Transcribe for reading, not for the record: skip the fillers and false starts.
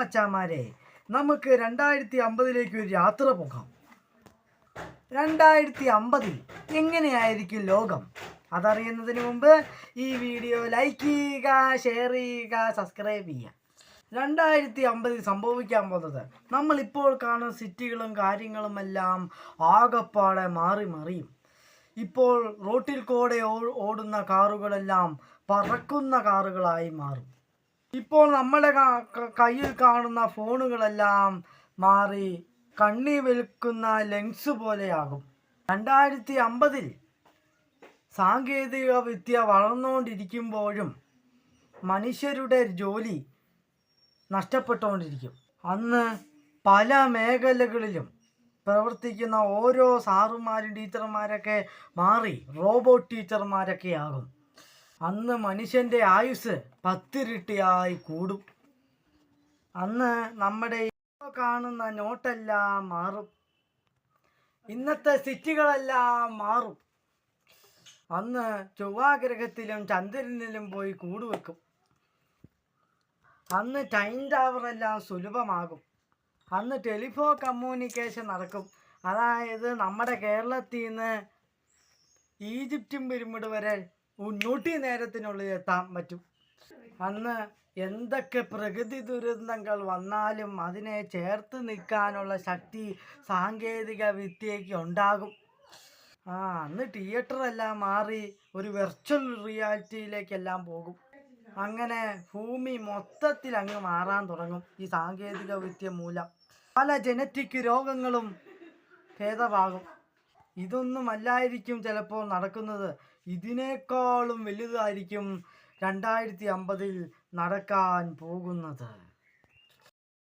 മച്ചാമാരെ, നമുക്ക് 2050 ഒരു യാത്ര പോകാം. 2050 എങ്ങനെയായിരിക്കും ലോകം? അതറിയുന്നതിന് മുമ്പ് ഈ വീഡിയോ ലൈക്ക് ചെയ്യുക, ഷെയർ ചെയ്യുക, സബ്സ്ക്രൈബ് ചെയ്യുക. 2050 സംഭവിക്കാൻ പോകുന്നത് നമ്മളിപ്പോൾ കാണുന്ന സിറ്റികളും കാര്യങ്ങളുമെല്ലാം ആകപ്പാടെ മാറി മറിയും. ഇപ്പോൾ റോട്ടിൽ കൂടെ ഓടുന്ന കാറുകളെല്ലാം പറക്കുന്ന കാറുകളായി മാറും. ഇപ്പോൾ നമ്മുടെ കയ്യിൽ കാണുന്ന ഫോണുകളെല്ലാം മാറി കണ്ണി വെളുക്കുന്ന ലെൻസ് പോലെയാകും. 2050 സാങ്കേതിക വിദ്യ വളർന്നുകൊണ്ടിരിക്കുമ്പോഴും മനുഷ്യരുടെ ജോലി നഷ്ടപ്പെട്ടുകൊണ്ടിരിക്കും. അന്ന് പല മേഖലകളിലും പ്രവർത്തിക്കുന്ന ഓരോ സാറുമാരും ടീച്ചർമാരൊക്കെ മാറി റോബോട്ട് ടീച്ചർമാരൊക്കെ ആകും. അന്ന് മനുഷ്യൻ്റെ ആയുസ് 10 ഇരട്ടിയായി കൂടും. അന്ന് നമ്മുടെ കാണുന്ന നോട്ടെല്ലാം മാറും. ഇന്നത്തെ സിറ്റികളെല്ലാം മാറും. അന്ന് ചൊവ്വാഗ്രഹത്തിലും ചന്ദ്രനിലും പോയി കൂടുവെക്കും. അന്ന് ടൈം ടവറെല്ലാം സുലഭമാകും. അന്ന് ടെലിഫോൺ കമ്മ്യൂണിക്കേഷൻ നടക്കും. അതായത് നമ്മുടെ കേരളത്തിൽ നിന്ന് ഈജിപ്തും പിരമിഡ് വരെ 100 നേരത്തിനുള്ളിൽ എത്താൻ പറ്റും. അന്ന് എന്തൊക്കെ പ്രകൃതി ദുരന്തങ്ങൾ വന്നാലും അതിനെ ചേർത്ത് നിൽക്കാനുള്ള ശക്തി സാങ്കേതിക വിദ്യയ്ക്ക് ഉണ്ടാകും. അന്ന് തിയേറ്ററെല്ലാം മാറി ഒരു വെർച്വൽ റിയാലിറ്റിയിലേക്കെല്ലാം പോകും. അങ്ങനെ ഭൂമി മൊത്തത്തിൽ അങ്ങ് മാറാൻ തുടങ്ങും. ഈ സാങ്കേതിക വിദ്യ മൂലം പല ജനറ്റിക് രോഗങ്ങളും ഭേദമാകും. ഇതൊന്നും അല്ലായിരിക്കും ചിലപ്പോൾ നടക്കുന്നത്. ഇതിനേക്കാളും വലുതായിരിക്കും 2050 നടക്കാൻ പോകുന്നത്.